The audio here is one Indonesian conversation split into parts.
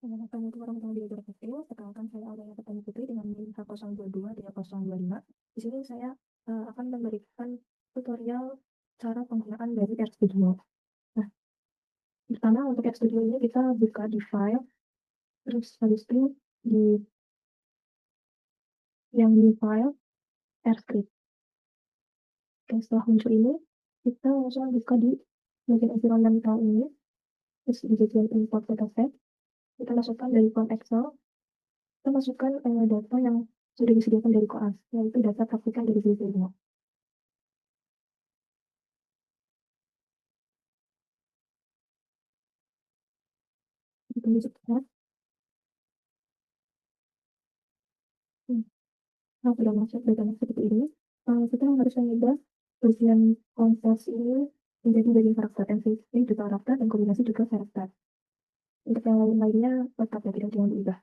Assalamualaikum warahmatullahi wabarakatuh. Perkenalkan saya Aulia Ketani Putri dengan NIM 1022-3020. Di sini saya akan memberikan tutorial cara penggunaan dari RStudio. Nah, pertama untuk RStudio ini kita buka di file, terus habis itu di file RScript. Oke, setelah muncul ini, kita langsung buka di bagian environmental ini, terus di bagian import dataset, kita masukkan dari form Excel. Kita masukkan data yang sudah disediakan dari Koas, yaitu data praktikan dari Visual. Tunggu sebentar. Nah, sudah masuk datanya seperti ini. Kita harus mengubah bagian kontes ini menjadi bagian karakter MVC juga karakter dan kombinasi juga karakter. Untuk yang lain-lainnya tetap ya tidak diubah.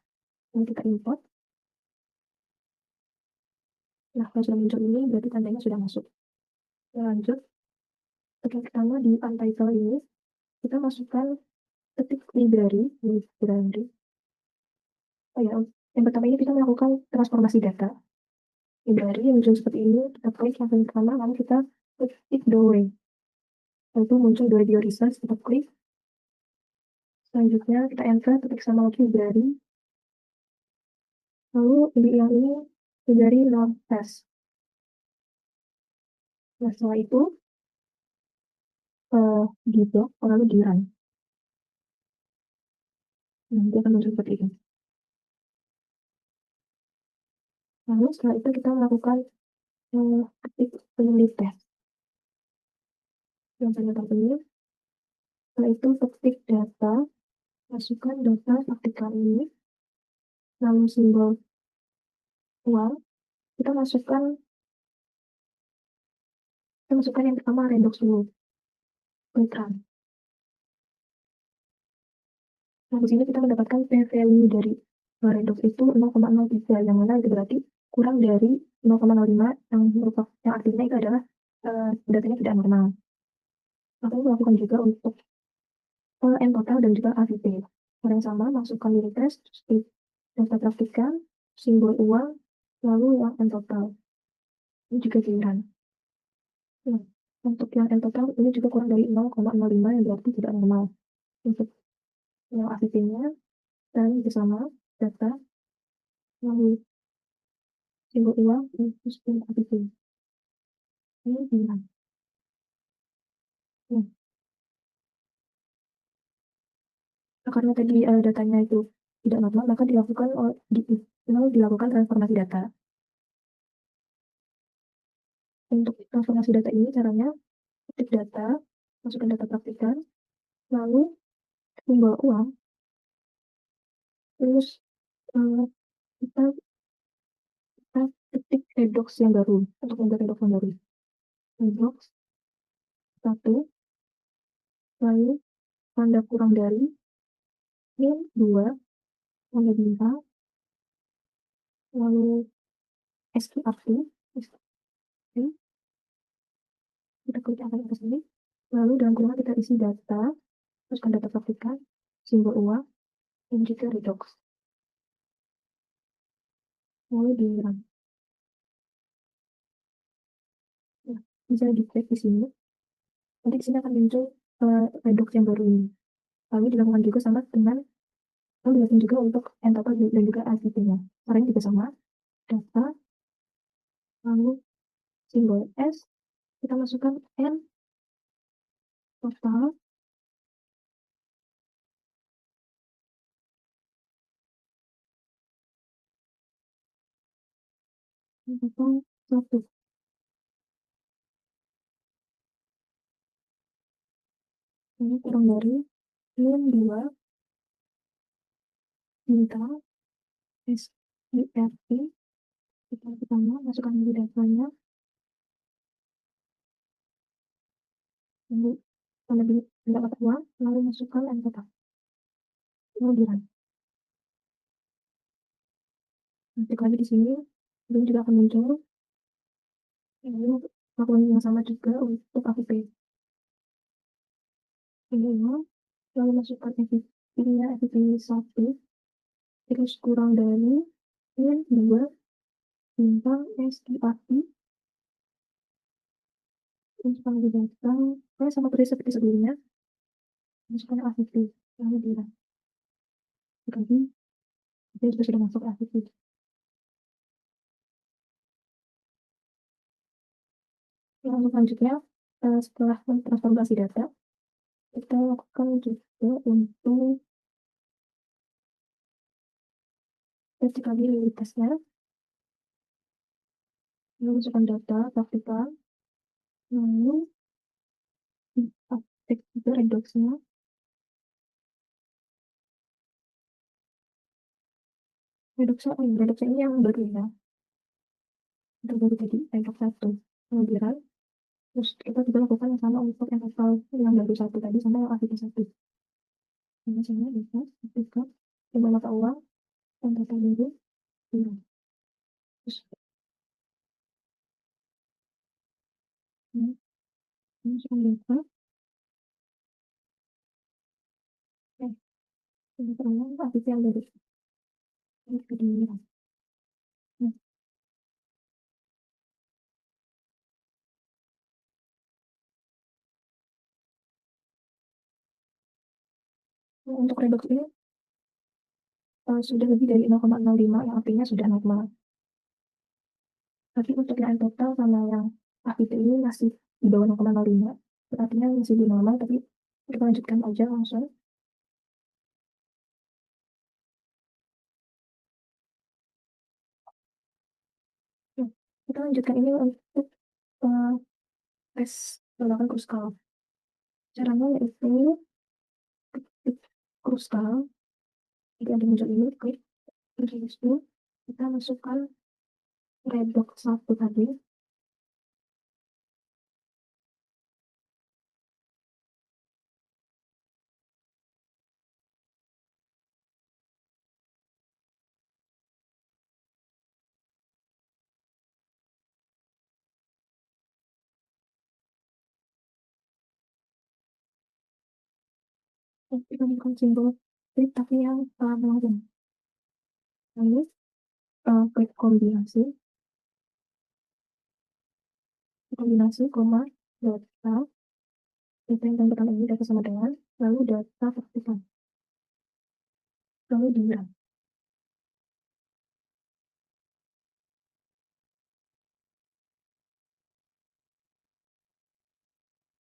Ini kita import. Nah, kalau sudah muncul ini berarti tandanya sudah masuk. Kita lanjut. Yang pertama di untitled ini kita masukkan ketik library. Oh ya, yang pertama ini kita melakukan transformasi data. Library yang muncul seperti ini, kita klik yang pertama, lalu kita klik doorway. Lalu muncul dua video research, kita klik. Selanjutnya kita enter, ketik sama lagi library. Lalu yang ini library non test. Nah, setelah itu di blok, lalu di run. Nanti akan muncul seperti ini. Lalu setelah itu kita melakukan ketik penulis test. Yang saya terpilih. Setelah itu ketik data, masukkan data praktikal ini, lalu simbol uang, kita masukkan yang pertama redox dulu, klik run. Nah, di sini kita mendapatkan p-value dari redox itu 0,03, yang mana itu berarti kurang dari 0,05, yang artinya itu adalah datanya tidak normal. Lalu melakukan juga untuk n total dan juga AVP. Hal yang sama, masukkan unit test, data praktikan, simbol uang, lalu yang n total. Ini juga giliran. Nah, untuk yang n total ini juga kurang dari 0,05, yang berarti tidak normal. Untuk yang AVP-nya dan bersama data, lalu simbol uang, terus AVP. Ini giliran. Nah, karena tadi datanya itu tidak normal, maka dilakukan transformasi data. Untuk transformasi data ini caranya ketik data, masukkan data praktikan, lalu simbol uang, terus kita ketik redox yang baru untuk membuat redox yang baru. Redox 1, lalu tanda kurang dari min 2, tanda bintang, lalu sqrt, kita klik angka atas ini, lalu dalam kurungan kita isi data, masukkan data praktikan, simbol uang, dan juga redox. Lalu di run. Nah, bisa diklik di sini. Nanti di sini akan muncul redox yang baru ini. Lalu dilakukan juga sama dengan lalu dilakukan juga untuk n total dan juga AVP-nya. Caranya juga sama. Data, lalu simbol S, kita masukkan n total, total 1. Ini kurang dari min 2 bintang SIRT. Kita pertama masukkan di datanya, lalu mendapat uang, lalu masukkan n total, lalu di run. Nanti lagi di sini belum juga akan muncul. Lalu lakukan yang sama juga untuk AVP. Ini lalu masukkan AVP-nya, AVP 1, terus kurang dari min 2 bintang SI api, masukkan lagi bintang, sama persis seperti sebelumnya, masukkan ACC, lalu dikali, dia sudah masuk ACC. Yang selanjutnya, setelah transformasi data, kita lakukan juga untuk vertikalitasnya, lalu masukkan data, praktikal, lalu praktik juga redoxnya, redoxnya ini yang baru ya, itu baru tadi, redox 1, kemudian, terus kita juga lakukan yang sama untuk yang total yang baru 1 tadi, sama yang ACC 1. Ini sini bisa, praktikal, coba mata uang, dan total dulu, terus, ini, masukkan data, ini terulang, ACC yang baru, ini video. Nah, untuk redox ini sudah lebih dari 0,05 yang artinya sudah normal. Tapi untuk yang total sama yang AVT ini masih di bawah 0,05. Artinya masih di normal, tapi kita lanjutkan aja langsung. Kita lanjutkan ini untuk tes melakukan kruskal. Caranya yaitu klik kruskal, jadi ada muncul ini, klik, terus itu kita masukkan redox 1 tadi, kita menemukan simbol klik tapi yang melengkung. Lalu klik kombinasi, koma, data, data yang pertama ini data sama dengan, lalu data vertikal, lalu diagram.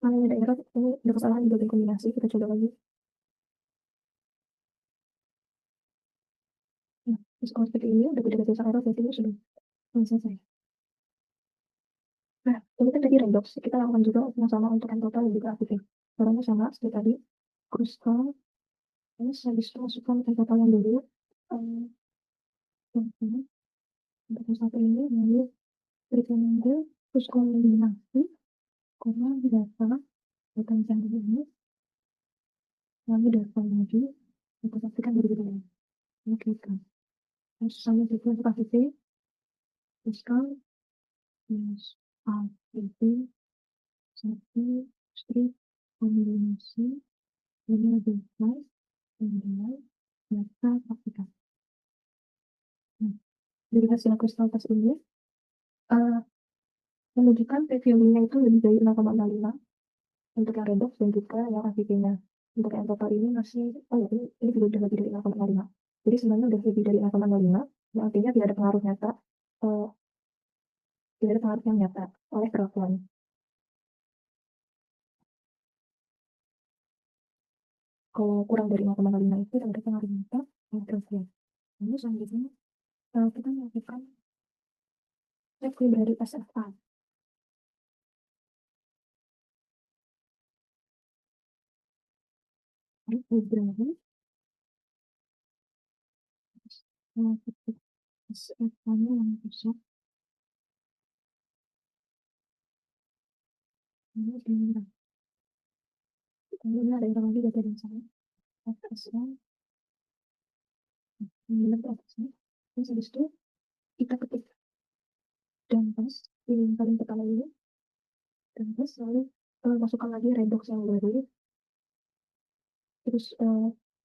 Kalau ada error, ini ada kesalahan di bagian kombinasi, kita coba lagi. Nah, terus kalau seperti ini, udah tidak ada tulisan error, berarti ini sudah selesai. Nah, ini kan tadi redox, kita lakukan juga yang sama untuk yang total dan juga APT. Caranya sama seperti tadi, kruskal, terus habis itu masukkan yang total yang dulu, untuk yang satu ini, lalu berikan label, terus kombinasi, koma, data yang canggih ini, lalu data lagi, kita pastikan berbeda. Oke, kan. Terus sama juga untuk APT, kruskal, terus APT, satu strip kombinasi dengan data kemudian data aplikasi. Nah, dari hasil kristal tes ini menunjukkan p-value-nya itu lebih dari 0,05 untuk yang redox dan juga yang AVP-nya. Untuk yang total ini masih, ini juga sudah lebih dari 0,05. Jadi sebenarnya sudah lebih dari 0,05, yang artinya tidak ada pengaruh nyata, tidak ada pengaruh yang nyata oleh perlakuan. Kalau kurang dari 0,05 itu ada pengaruh nyata oleh perlakuan. Ini selanjutnya kita melakukan cek dari SFA. Library ketik SFA-nya yang besar ini diminta. Kemudian ada yang lagi data dan sama FS-nya ini FS-nya. Terus habis itu kita ketik dan pas pilih paling pertama ini dan pas lalu masukkan lagi redox yang baru, terus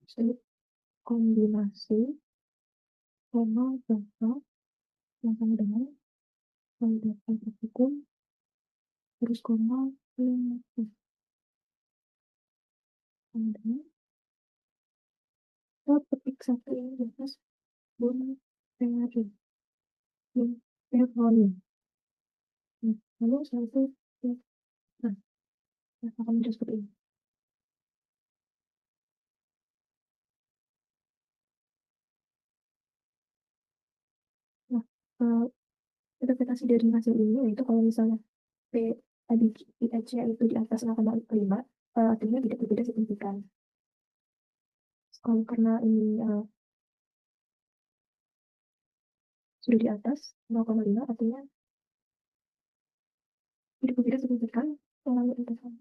strip kombinasi, koma data yang sama dengan data praktikum terus koma sama dengan kita petik satu ini di atas bun PRD bun volume. Lalu setelah itu nah, akan muncul seperti ini. Nah, interpretasi dari hasil ini yaitu kalau misalnya P tadi pH-nya itu di atas 0,5, artinya tidak berbeda signifikan. Kalau karena ini sudah di atas 0,5, artinya tidak berbeda signifikan melalui interval.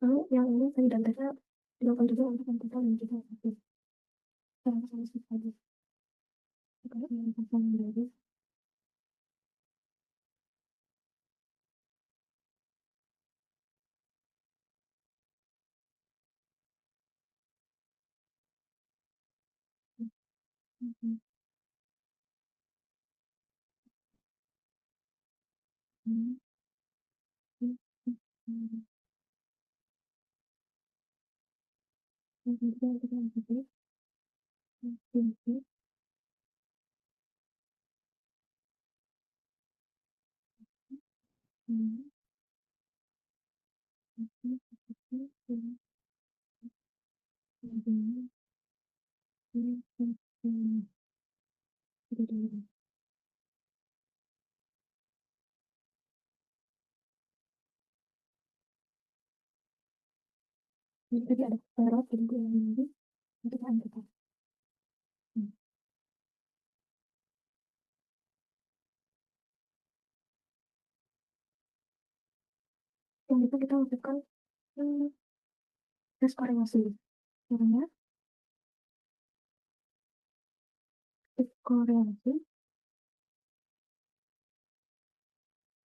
Lalu yang ini tadi dan tesnya dilakukan juga untuk interval yang kita pakai. Sama-sama saja. Kalau yang interval dari jadi tadi ada error jadi gue yang lagi untuk kita. Yang itu kita lakukan tes korelasi. Caranya tes korelasi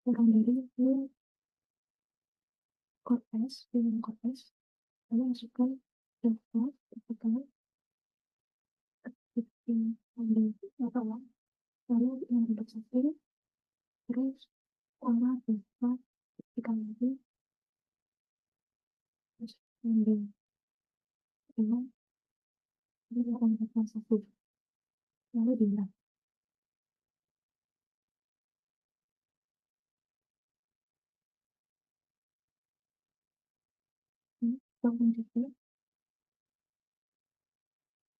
kurang dari Cortez, dengan Cortez, lalu masukkan data tekan ketik ambil atau lalu yang untuk satu terus koma data ketikkan lagi terus ambil dengan ini akan data satu lalu bilang bangun juga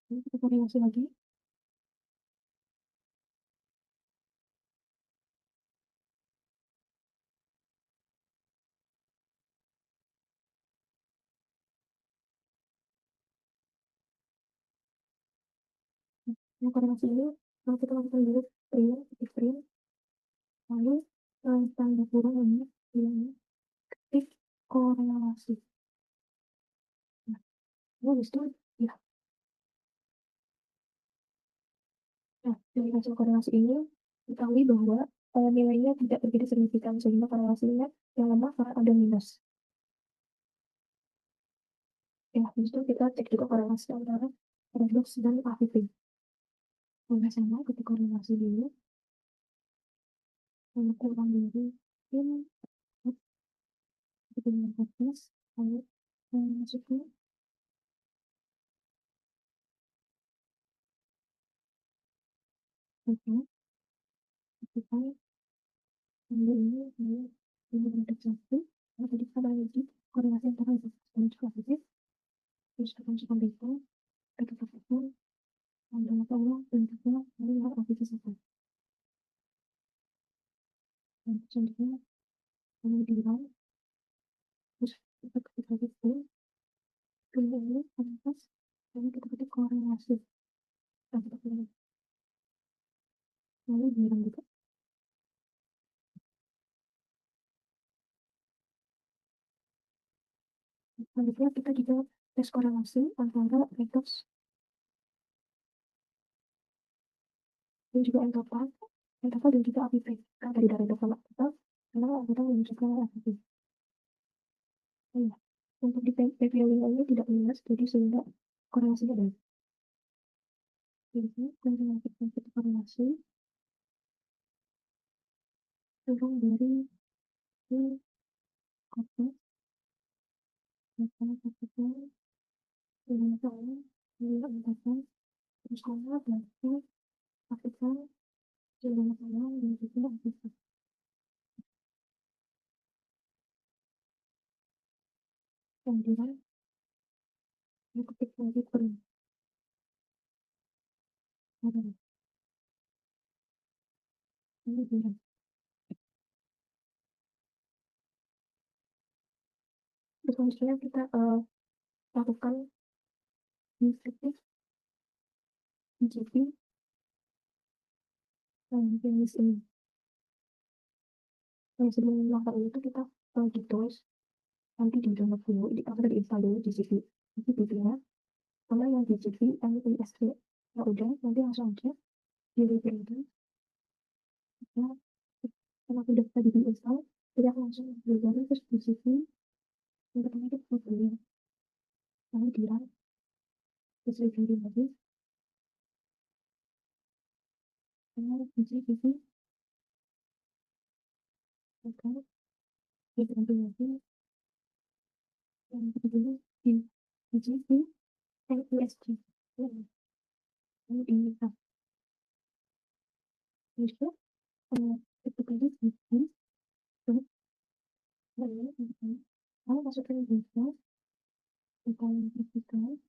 lalu kita korelasi lagi yang korelasi ini kalau kita lakukan dulu print ketik print lalu tanda kurung ini bilangnya ketik korelasi nah lalu itu ya. Nah, dari hasil korelasi ini diketahui bahwa nilainya tidak berbeda signifikan sehingga korelasinya yang lemah karena ada minus. Ya, habis itu kita cek juga korelasi antara redox dan AVP. Nah, sama ketika korelasi dulu, kalau kurang dari ini, kita dengan fokus, lalu masuk ke kita, kita ambil ini, lalu ini redox satu, lalu tadi kita lagi korelasi antara redox dan juga AVP, terus kita masukkan data, kita fokus, lalu Allah dan juga lalu AVP satu. Dan selanjutnya kemudian terus kita ketika itu kembali atas lalu kita ketik korelasi dan kita pilih lalu bilang juga selanjutnya kita juga tes korelasi antara redox dan juga entapa dan juga APP kan tadi dari redox sama kita karena kita menunjukkan APP. Iya. Untuk di PV-lingkungan ini tidak luas, jadi sehingga korelasinya baik. Jadi, konsentrasi korelasi turun dari ini kotak, misalnya partikel, dengan saya, ini angkatan, terus sama berarti partikel, dengan saya, dan juga partikel. Kemudian, ketik lagi per ini bilang. Terus selanjutnya kita lakukan deskriptif IGP yang jenis ini. Yang sebelum melakukan itu kita ditulis nanti di download dulu, kita diinstal dulu di CV, nya sama yang di CV MISV. Ya udah, nanti langsung aja di review itu. Nah, karena sudah tadi diinstal, kita langsung belajar terus di CV. Yang pertama itu portfolio, lalu di run, terus review lagi, sama di CV, oke, di review lagi, yang kedua di CV MISG. Lalu ini kita bisa ketika di CV, terus lalu mau masukin bisa kita identifikasi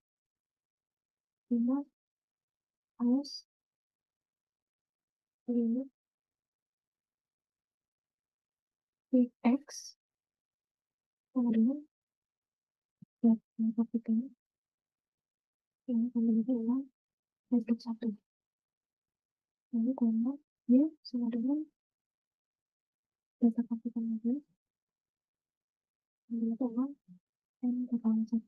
lima aus lima X kemudian buat mengkopikan ini kemudian ulang untuk satu lalu koma dia sama dengan data kopikan lagi kemudian ulang dan kepala satu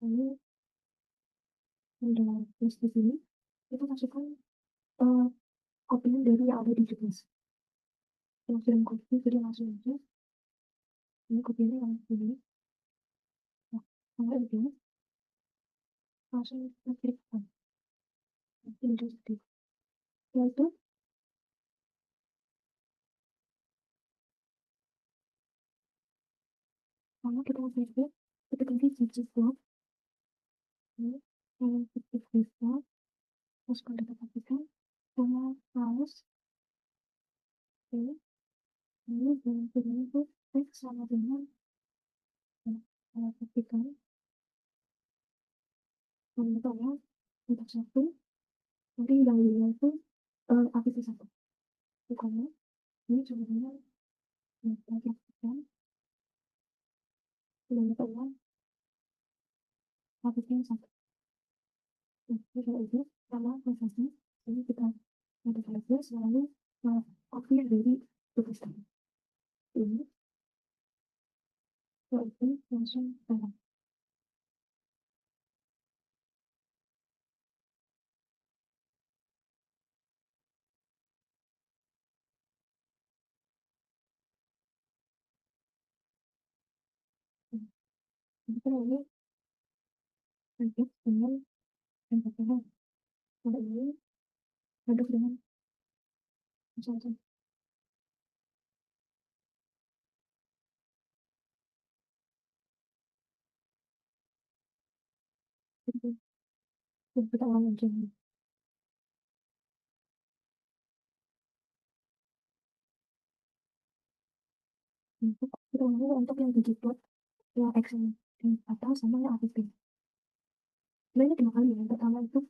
lalu udah terus di sini kita masukkan kopian dari yang ada di juknis yang sudah kopi jadi langsung aja ini kopiannya yang ini nah kalau udah langsung kita kirimkan nanti udah seperti setelah itu kalau kita mau verify kita ganti CC slot ini yang kita bisa masukkan data kopikan sama mouse ini lalu dengan turun itu teks sama dengan kopikan contohnya untuk satu nanti yang dilihat itu APC satu bukannya ini sebenarnya kopikan dan contohnya APC satu jadi kalau itu sama prosesnya jadi kita ada file selalu copy dari tulis ini yaitu langsung dalam jadi kalau ini lanjut dengan contohnya kalau ini aduk dengan misalkan itu yang kita ulang aja untuk kita ulang untuk yang digital yang X di atas sama yang APP sebenarnya dua kali ya yang pertama itu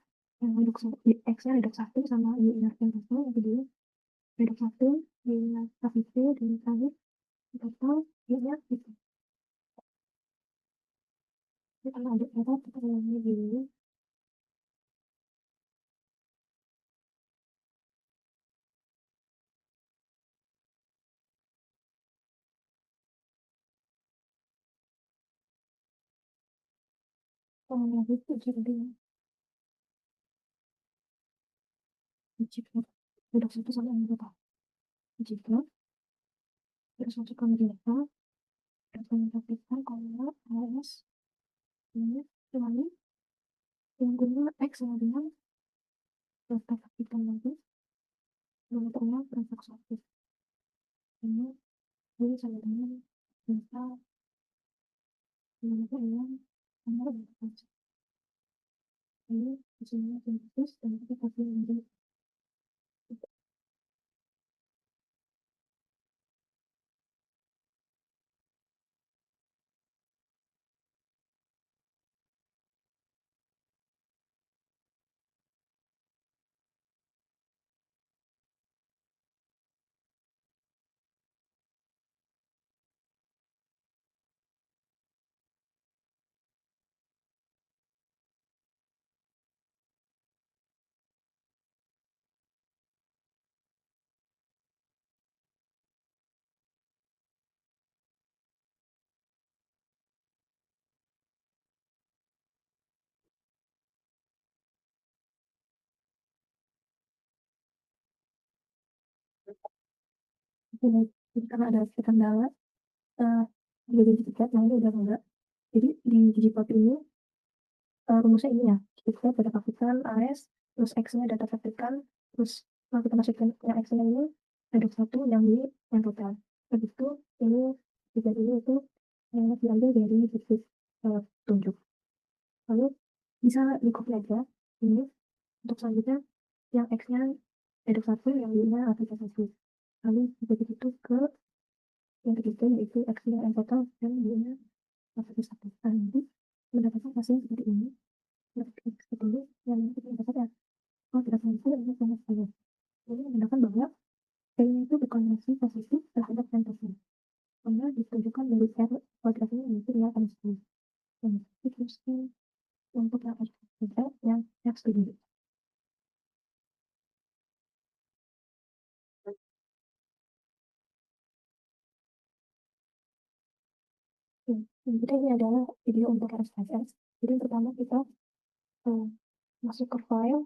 yang reduk X nya reduk satu sama UIR yang total yang kedua reduk satu UIR APP dan terakhir total UIR itu ini karena ada data kita ulangnya dulu yang itu jadi digital reduk satu sama yang total digital terus masukkan data dan menentukan kalau AS ini lalu yang kedua X sama dengan data kita lagi bentuknya transaksi aktif ini ini sama dengan data bentuk yang nomor transaksi ini di sini terus dan kita kasih menjadi ini jadi karena ada kendala di bagian tiket nah ini udah enggak jadi di digipot ini rumusnya ini ya kita data pabrikan AS terus X-nya data pabrikan terus kalau kita masukin yang X-nya ini ada satu yang di yang total habis itu ini tiga ini itu yang diambil dari titik tunjuk lalu bisa di copy aja ini untuk selanjutnya yang X-nya ada satu yang Y-nya aplikasi lalu juga begitu ke yang ketiga yaitu X-nya yang total dan Y-nya aplikasi nah nanti mendapatkan hasil seperti ini seperti ini yang kita dapat oh tidak mampu untuk sama sekali jadi menandakan bahwa P-nya itu berkonotasi positif terhadap fantasi karena ditunjukkan dari R kuadratnya yaitu real constant dan itu untuk yang kita yang X sendiri. Jadi ini adalah video untuk RSS. Jadi yang pertama kita masuk ke file,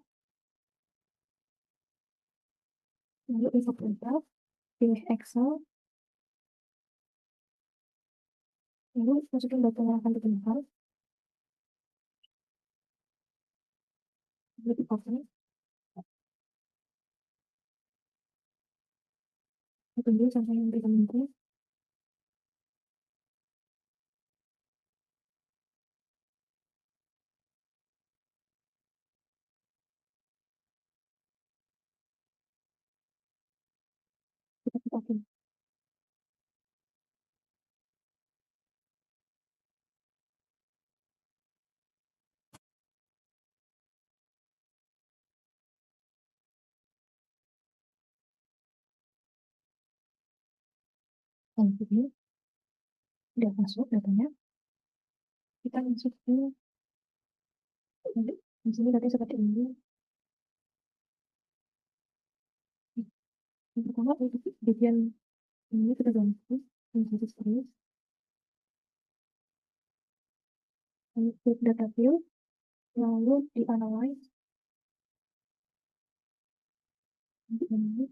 lalu info printer, pilih Excel, lalu masukin data yang akan digunakan, lalu di open, tunggu sampai yang kita minta, kita open. Dan ini udah masuk datanya, kita masuk ke di sini datanya seperti ini. Yang pertama untuk bagian ini kita ganti menjadi series, lalu klik data view, lalu di analyze, di ini,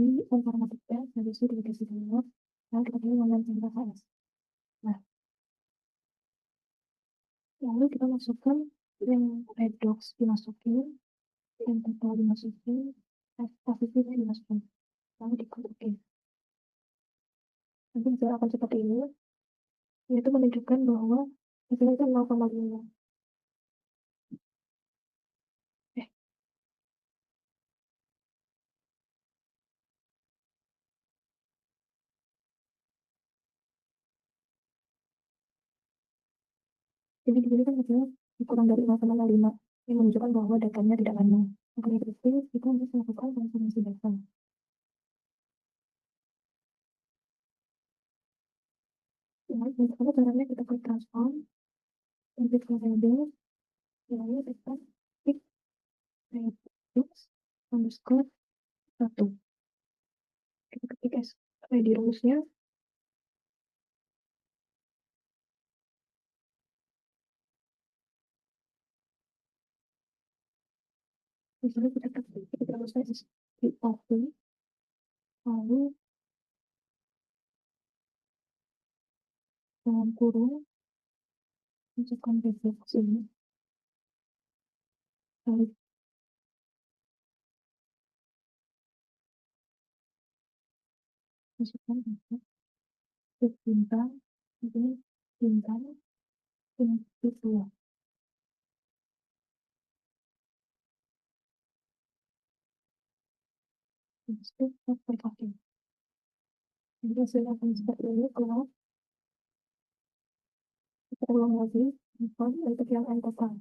di informatika, habis itu dikasih download, lalu kita pilih online center HS. Nah, lalu kita masukkan yang redox dimasukin, yang total dimasukin, positifnya dimasukin, lalu diklik OK. Nanti hasil akan seperti ini, yaitu menunjukkan bahwa hasilnya itu 0,5. Jadi di sini kan hasilnya kurang dari 0,5 yang menunjukkan bahwa datanya tidak benar. Maka dari itu kita harus melakukan transformasi data. Nah, pertama caranya kita klik transform, klik variable, lalu kita klik reduce underscore 1. Kita ketik di rumusnya, misalnya kita ketik rumusnya di open, lalu dalam kurung masukkan refleksi ini, lalu masukkan bintang, ini bintang, ini itu ya. Itu pakai. Jadi hasilnya akan seperti ini. Kalau kita ulang lagi, untuk yang n total.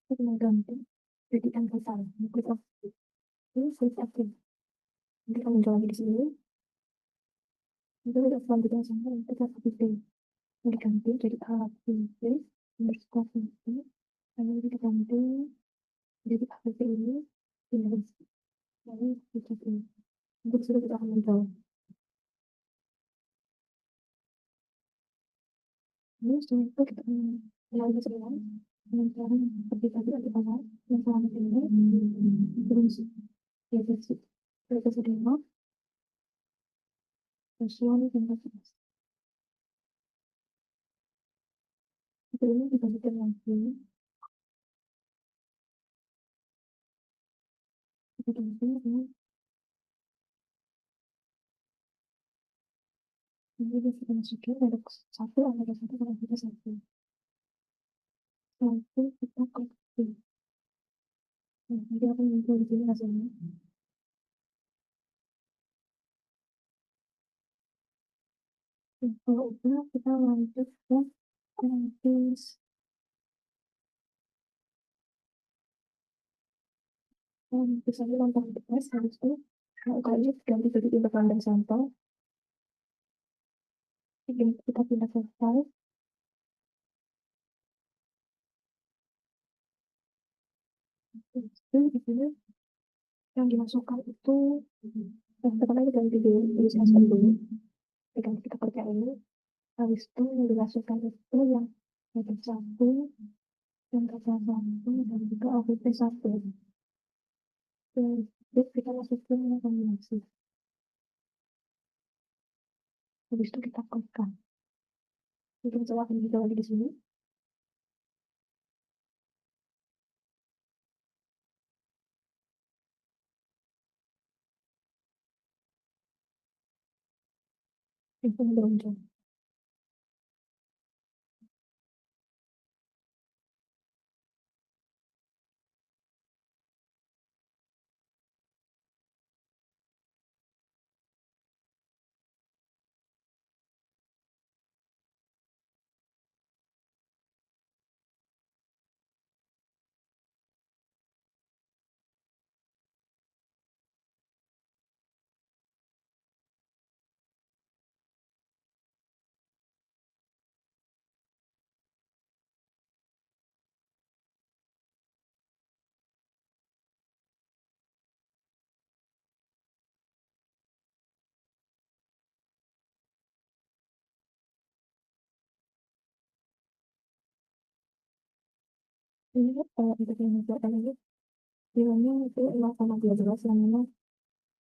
Kita mengganti jadi n total. Klik OK. Ini switch active. Nanti kamu muncul lagi di sini. Nanti kita selanjutnya sama kita APP. Diganti jadi APP underscore VP. Lalu kita ganti jadi APP ini. Lalu kita pilih. Untuk sudah kita akan muncul. Ini setelah itu kita melalui sebelah dengan seperti tadi ada banyak yang selama ini terus ya versi demo version dan versi itu ini dibagikan lagi kita ganti dengan ini kita masukin ada satu ada satu kalau kita satu lalu kita copy. Nah, jadi aku muncul di sini hasilnya. Kalau udah kita lanjut ke nanti bisa nonton tes habis itu kali ganti jadi interval dan sampel. Kita pindah ke file. Itu di sini yang dimasukkan itu pertama itu ganti dulu tulisan dulu kita kerja ini habis itu yang dimasukkan itu yang metode satu yang kerja satu dan juga OVP satu terus kita masukin yang kombinasi habis itu kita klikkan itu coba akan kita lagi di sini itu muncul. Ini untuk yang membuatkan ini nilainya itu 0,12 yang memang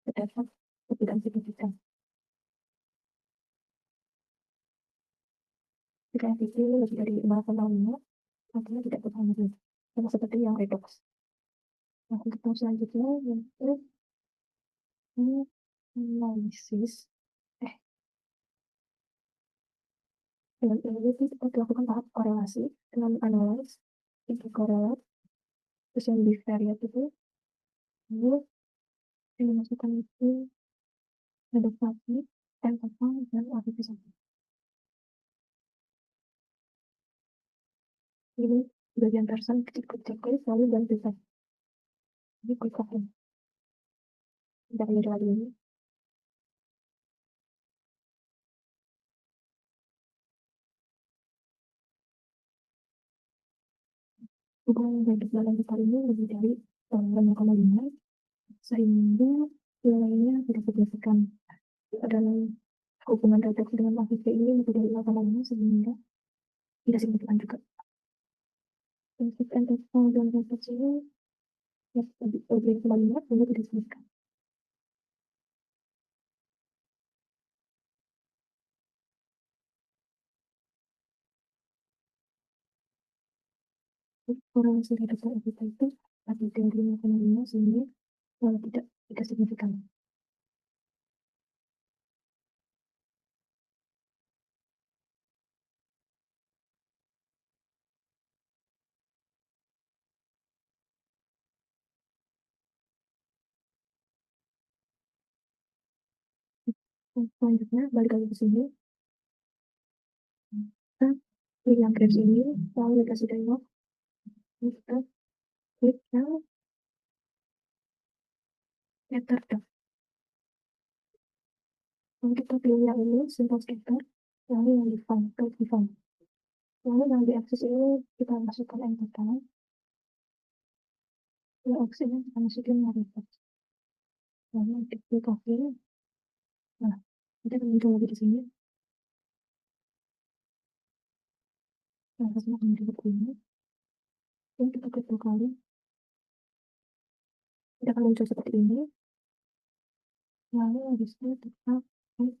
berdasar tidak signifikan. Jika FTP lebih dari 0,5 artinya tidak berpengaruh sama seperti yang redox. Nah, untuk yang selanjutnya yaitu analisis dengan ini kita lakukan tahap korelasi dengan analyze itu korelasi terus yang bivariate itu lalu yang dimasukkan itu adaptasi temporal dan aktivitas. Ini bagian person kecil-kecil lalu dan bisa ini quick open dari lagi ini hubungan dari dalam besar ini lebih dari 0,5 sehingga nilainya tidak signifikan dalam hubungan redox dengan AVP ini lebih dari 0,5 sehingga tidak signifikan juga. Prinsip NTV dan transaksi ini ya lebih banyak untuk didiskusikan. Korelasi reduksi kita itu ada dari 0,5 sehingga tidak signifikan. Selanjutnya balik lagi ke sini, kita pilih yang graph ini, lalu dikasih dialog, kita klik yang scatter dot. Lalu kita pilih yang ini, simple scatter, lalu yang define, klik define. Lalu yang di axis ini kita masukkan enter time, yang axis ini kita masukin yang reverse. Lalu kita klik OK. Nah, kita akan muncul lagi di sini. Nah, hasilnya akan menjadi begini. Ini kita klik 2 kali. Kita akan muncul seperti ini. Lalu habis itu kita klik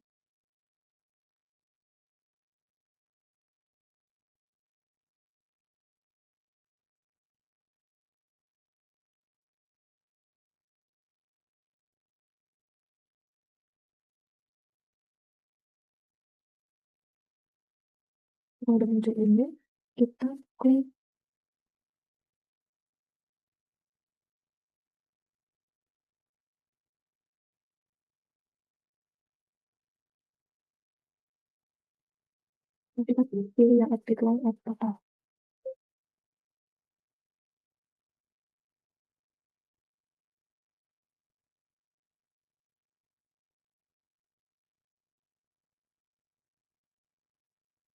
kalau udah muncul ini, kita klik kita pilih yang exit line at total.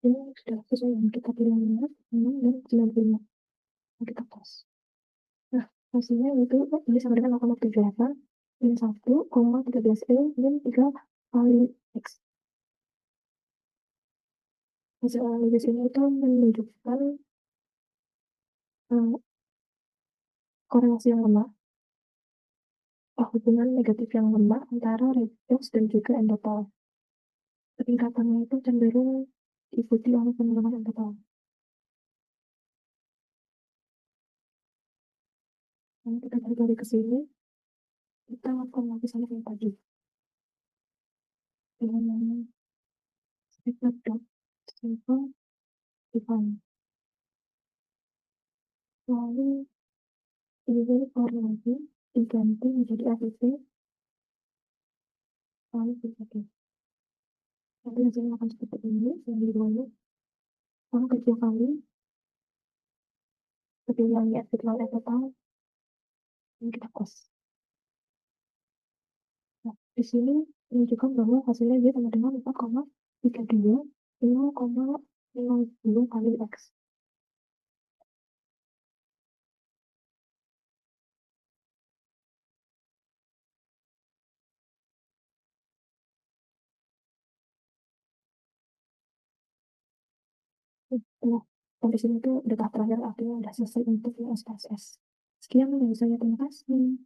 Ini sudah sesuai yang kita pilih 5, 6, dan 95. Nah, kita close. Nah, hasilnya itu ini sama dengan 0,78 min 1,13 min 3 kali X. Hasil analisis ini itu menunjukkan korelasi yang lemah, hubungan negatif yang lemah antara redox dan juga endotel. Peningkatannya itu cenderung diikuti oleh penurunan endotel. Lalu kita balik ke sini, kita lakukan lagi sama yang tadi. Dengan scatter dot simple define. Lalu ini keluar lagi, diganti menjadi AVC, lalu kita klik. Nanti hasilnya akan seperti ini, yang di bawah. Lalu kecil kali, seperti yang di exit line total, ini kita close. Nah, di sini menunjukkan bahwa hasilnya dia sama dengan 4,32 0,50 kali X. Nah, sampai sini tuh udah tahap terakhir, artinya udah selesai untuk yang SPSS. Sekian dari saya, terima kasih.